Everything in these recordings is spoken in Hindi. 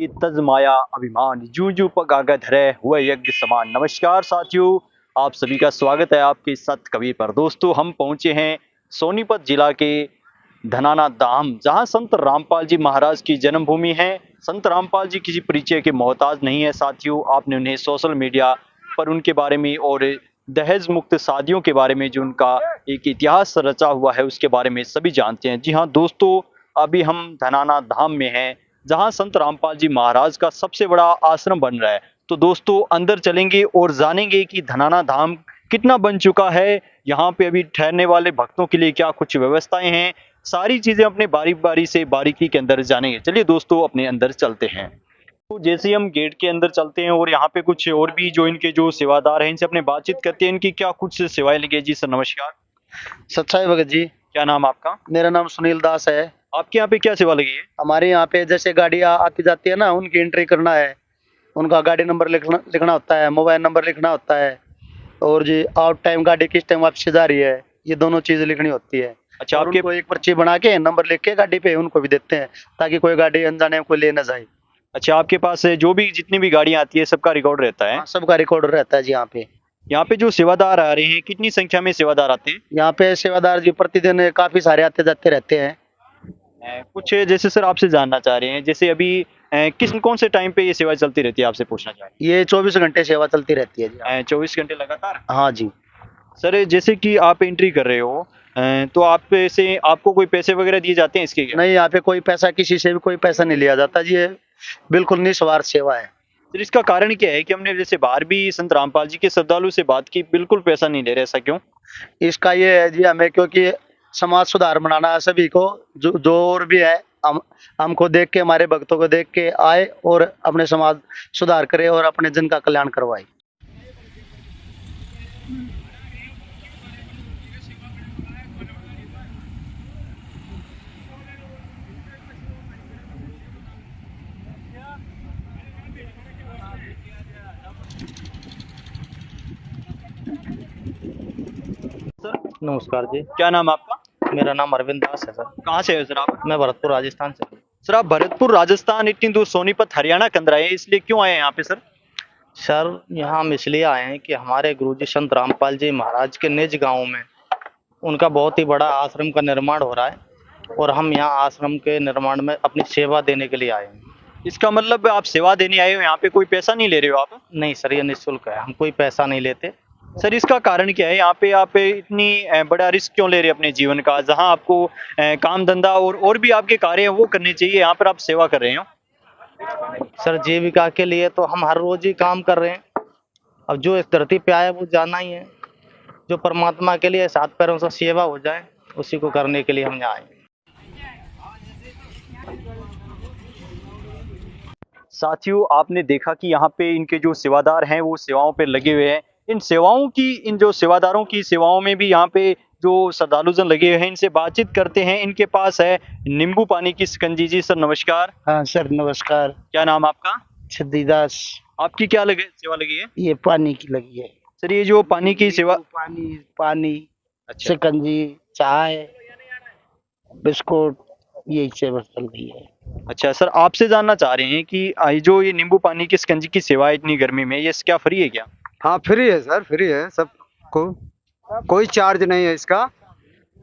की तज माया अभिमान जू जू पगागा धरे हुए यज्ञ समान। नमस्कार साथियों, आप सभी का स्वागत है आपके सत कबीर पर। दोस्तों, हम पहुंचे हैं सोनीपत जिला के धनाना धाम, जहां संत रामपाल जी महाराज की जन्मभूमि है। संत रामपाल जी किसी परिचय के मोहताज नहीं है साथियों। आपने उन्हें सोशल मीडिया पर उनके बारे में और दहेज मुक्त शादियों के बारे में जो उनका एक इतिहास रचा हुआ है उसके बारे में सभी जानते हैं। जी हाँ दोस्तों, अभी हम धनाना धाम में हैं, जहां संत रामपाल जी महाराज का सबसे बड़ा आश्रम बन रहा है। तो दोस्तों, अंदर चलेंगे और जानेंगे कि धनाना धाम कितना बन चुका है, यहाँ पे अभी ठहरने वाले भक्तों के लिए क्या कुछ व्यवस्थाएं हैं, सारी चीजें अपने बारी बारी से बारीकी के अंदर जानेंगे। चलिए दोस्तों, अपने अंदर चलते हैं। तो जैसे ही हम गेट के अंदर चलते हैं और यहाँ पे कुछ और भी जो इनके जो सेवादार हैं, इनसे अपने बातचीत करते हैं, इनकी क्या कुछ सेवाएं लगी है। जी सर नमस्कार। सच्चाई भगत जी। क्या नाम आपका? मेरा नाम सुनील दास है। आपके यहाँ पे क्या सेवा लगी है? हमारे यहाँ पे जैसे गाड़ियाँ आती जाती है ना, उनकी एंट्री करना है, उनका गाड़ी नंबर लिखना होता है, मोबाइल नंबर लिखना होता है, और जी आउट टाइम गाड़ी किस टाइम वापसी जा रही है, ये दोनों चीजें लिखनी होती है। अच्छा, और आपके उनको एक पर्ची बना के नंबर लिख के गाड़ी पे उनको भी देते हैं, ताकि कोई गाड़ी अनजाने में कोई ले ना जाए। अच्छा, आपके पास जो भी जितनी भी गाड़ियाँ आती है सबका रिकॉर्ड रहता है? हाँ, सबका रिकॉर्ड रहता है जी। यहाँ पे जो सेवादार आ रहे हैं, कितनी संख्या में सेवादार आते हैं? यहाँ पे सेवादार जी प्रतिदिन काफी सारे आते जाते रहते हैं। कुछ जैसे सर आपसे जानना चाह रहे हैं, जैसे अभी किस कौन से टाइम पे ये सेवा चलती रहती है, आपसे पूछना चाह रहे ये 24 घंटे सेवा चलती रहती है जी। हैं? 24 घंटे लगातार? हाँ जी। सर जैसे कि आप एंट्री कर रहे हो, तो आप से आपको कोई पैसे वगैरह दिए जाते हैं इसके? नहीं, यहाँ पे कोई पैसा, किसी से भी कोई पैसा नहीं लिया जाता जी। ये बिल्कुल निस्वार्थ सेवा है। सर इसका कारण क्या है कि हमने जैसे बाहर भी संत रामपाल जी के श्रद्धालु से बात की, बिल्कुल पैसा नहीं ले रहे, ऐसा क्यों? इसका ये है जी, हमें क्योंकि समाज सुधार बनाना है सभी को, जो और भी है, हमको देख के, हमारे भक्तों को देख के आए और अपने समाज सुधार करे और अपने जन का कल्याण करवाए। सर नमस्कार जी। क्या नाम है आपका? मेरा नाम अरविंद दास है सर। कहाँ से है सर आप? मैं भरतपुर राजस्थान से हूँ। सर आप भरतपुर राजस्थान, इतनी दूर सोनीपत हरियाणा के अंदर आए हैं, इसलिए क्यों आए हैं यहाँ पे सर? सर यहाँ हम इसलिए आए हैं कि हमारे गुरुजी संत रामपाल जी महाराज के निज गांव में उनका बहुत ही बड़ा आश्रम का निर्माण हो रहा है, और हम यहाँ आश्रम के निर्माण में अपनी सेवा देने के लिए आए हैं। इसका मतलब आप सेवा देने आए हो, यहाँ पे कोई पैसा नहीं ले रहे हो आप? नहीं सर, ये निःशुल्क है, हम कोई पैसा नहीं लेते। सर इसका कारण क्या है, यहाँ पे आप इतनी बड़ा रिस्क क्यों ले रहे हैं अपने जीवन का, जहाँ आपको काम धंधा और भी आपके कार्य हैं वो करने चाहिए, यहाँ पर आप सेवा कर रहे हो? सर जीविका के लिए तो हम हर रोज ही काम कर रहे हैं। अब जो इस धरती पे आया वो जाना ही है, जो परमात्मा के लिए सात पैरों से सेवा हो जाए उसी को करने के लिए हम यहाँ आए। साथियों, आपने देखा कि यहाँ पे इनके जो सेवादार हैं वो सेवाओं पे लगे हुए हैं। इन सेवाओं की, इन जो सेवादारों की सेवाओं में भी यहाँ पे जो श्रद्धालुजन लगे हुए हैं, इनसे बातचीत करते हैं। इनके पास है नींबू पानी की शिकंजी। जी सर नमस्कार। हाँ सर नमस्कार। क्या नाम आपका? सिद्धिदास। आपकी क्या लगे सेवा लगी है? ये पानी की लगी है सर ये जो पानी की सेवा, पानी अच्छा, शिकंजी, चाय, बिस्कुट, यही सेवा चल रही है। अच्छा सर आपसे जानना चाह रहे हैं कि जो ये नींबू पानी की शिकंजी की सेवा है इतनी गर्मी में, ये क्या फ्री है क्या? हाँ फ्री है सर, फ्री है सबको, कोई चार्ज नहीं है इसका।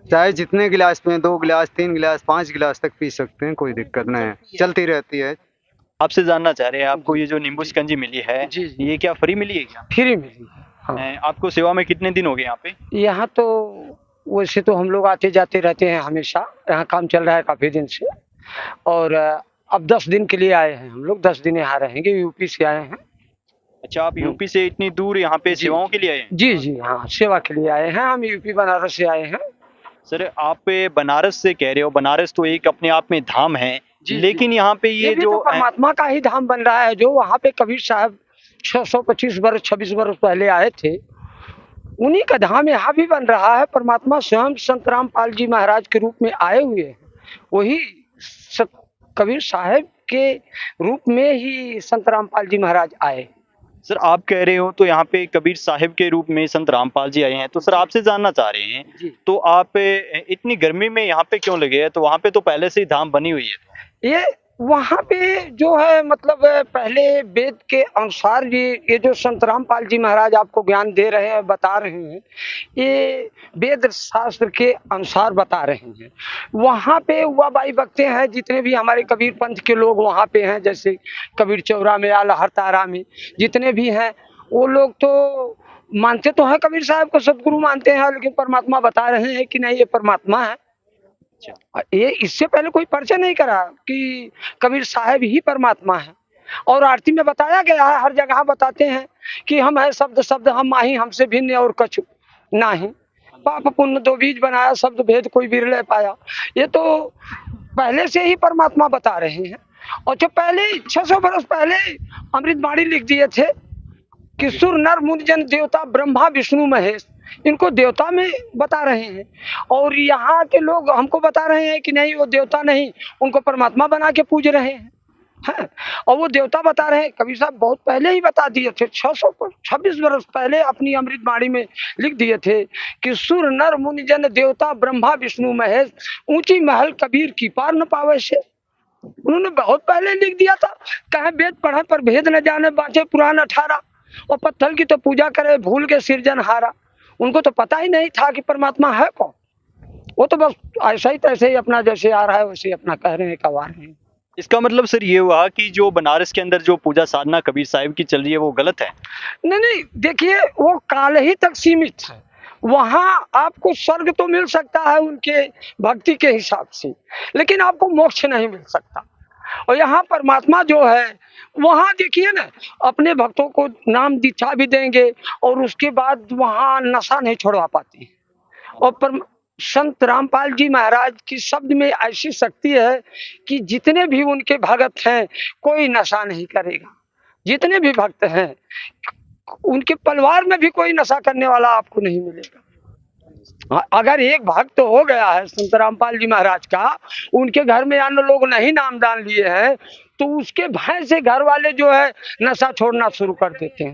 चाहे जितने गिलास पिए, 2 गिलास, 3 गिलास, 5 गिलास तक पी सकते हैं, कोई दिक्कत नहीं है, चलती रहती है। आपसे जानना चाह रहे हैं, आपको ये जो नींबू शिकंजी मिली है जी, जी। ये क्या फ्री मिली है क्या? फ्री मिली। हाँ। आपको सेवा में कितने दिन हो गए यहाँ पे? यहाँ तो वैसे तो हम लोग आते जाते रहते हैं हमेशा, यहाँ काम चल रहा है काफी दिन से, और अब 10 दिन के लिए आए हैं हम लोग। 10 दिन यहाँ रहेंगे, यूपी से आए हैं। अच्छा, आप यूपी से इतनी दूर यहाँ पे सेवाओं के लिए आए हैं? जी जी हाँ, सेवा के लिए आए हैं। हम यूपी बनारस से आए हैं। सर आप बनारस से कह रहे हो, बनारस तो एक अपने आप में धाम है, जी, लेकिन यहाँ पे ये भी जो तो परमात्मा का ही धाम बन रहा है। जो वहाँ पे कबीर साहब 625 वर्ष 26 वर्ष पहले आए थे, उन्हीं का धाम यहाँ भी बन रहा है। परमात्मा स्वयं संत रामपाल जी महाराज के रूप में आए हुए हैं। वही कबीर साहब के रूप में ही संत रामपाल जी महाराज आए। सर आप कह रहे हो तो यहाँ पे कबीर साहिब के रूप में संत रामपाल जी आए हैं, तो सर आपसे जानना चाह रहे हैं जी। तो आप इतनी गर्मी में यहाँ पे क्यों लगे हैं? तो वहाँ पे तो पहले से ही धाम बनी हुई है। ये वहाँ पे जो है मतलब पहले वेद के अनुसार ये जो संत रामपाल जी महाराज आपको ज्ञान दे रहे हैं, बता रहे हैं, ये वेद शास्त्र के अनुसार बता रहे हैं। वहाँ पे हुआ बाई बकते हैं, जितने भी हमारे कबीर पंथ के लोग वहाँ पे हैं, जैसे कबीर चौरा में या लहरतारा में जितने भी हैं, वो लोग तो मानते तो हैं कबीर साहब को, सदगुरु मानते हैं, लेकिन परमात्मा बता रहे हैं कि नहीं ये परमात्मा है। ये इससे पहले कोई परिचय नहीं करा कि कबीर साहब ही परमात्मा है। और आरती में बताया गया है, हर जगह बताते हैं कि हम है शब्द शब्द हम माही, हमसे भिन्न और कछु नाही, पाप पुण्य दो बीज बनाया, शब्द भेद कोई बिरले पाया। ये तो पहले से ही परमात्मा बता रहे हैं। और जो पहले 600 बरस पहले अमृतवाणी लिख दिए थे कि सुर नर मुनि जन देवता ब्रह्मा विष्णु महेश, इनको देवता में बता रहे हैं। और यहाँ के लोग हमको बता रहे हैं कि नहीं वो देवता नहीं, उनको परमात्मा बना के पूज रहे हैं। हाँ, और वो देवता बता रहे हैं। कबीर साहब बहुत पहले ही बता दिए थे, 626 वर्ष पहले अपनी अमृतवाणी में लिख दिए थे कि सुर नर मुनि जन देवता ब्रह्मा विष्णु महेश, ऊंची महल कबीर की पार न पावे से। उन्होंने बहुत पहले लिख दिया था। कहे वेद पढ़े पर भेद न जाने, बाँचे पुराण 18, और पत्थर की तो पूजा करे भूल के सिरजनहारा। उनको तो पता ही नहीं था कि परमात्मा है कौन। वो तो बस ऐसा ही तैसे ही अपना जैसे आ रहा है वैसे अपना कह रहे हैं, कवा रहे हैं। इसका मतलब सर ये हुआ कि जो बनारस के अंदर जो पूजा साधना कबीर साहिब की चल रही है वो गलत है? नहीं, देखिए वो काल ही तक सीमित है। वहाँ आपको स्वर्ग तो मिल सकता है उनके भक्ति के हिसाब से, लेकिन आपको मोक्ष नहीं मिल सकता। और यहाँ परमात्मा जो है, वहाँ देखिए ना, अपने भक्तों को नाम दीक्षा भी देंगे और उसके बाद वहाँ नशा नहीं छोड़वा पाते। और संत रामपाल जी महाराज की शब्द में ऐसी शक्ति है कि जितने भी उनके भक्त हैं कोई नशा नहीं करेगा। जितने भी भक्त हैं उनके परिवार में भी कोई नशा करने वाला आपको नहीं मिलेगा। अगर एक भक्त हो गया है संत रामपाल जी महाराज का, उनके घर में अन्य लोग नहीं नामदान लिए हैं, तो उसके भय से घर वाले जो है नशा छोड़ना शुरू कर देते हैं।